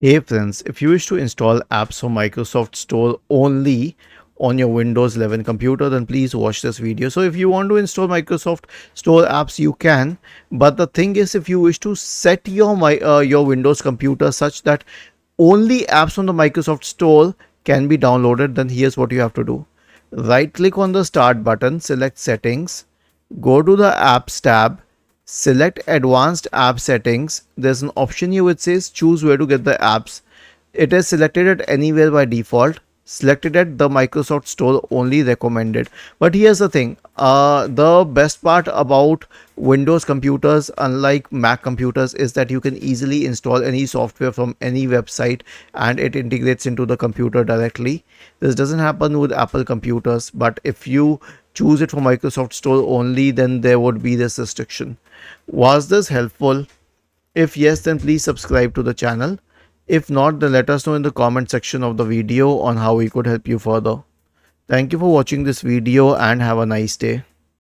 Hey friends, if you wish to install apps from Microsoft Store only on your Windows 11 computer, then please watch this video. So if you want to install Microsoft Store apps, you can. But the thing is, if you wish to set your Windows computer such that only apps from the Microsoft Store can be downloaded, then here's what you have to do. Right click on the Start button, select Settings, go to the Apps tab, select Advanced App Settings. There's an option here which says choose where to get the apps. It is selected at anywhere by default. Selected at the Microsoft Store only, recommended. But here's the thing, the best part about Windows computers, unlike Mac computers, is that you can easily install any software from any website and it integrates into the computer directly. This doesn't happen with Apple computers, but if you choose it for Microsoft Store only, then there would be this restriction. Was this helpful? If yes, then please subscribe to the channel. If not, then let us know in the comment section of the video on how we could help you further. Thank you for watching this video and have a nice day.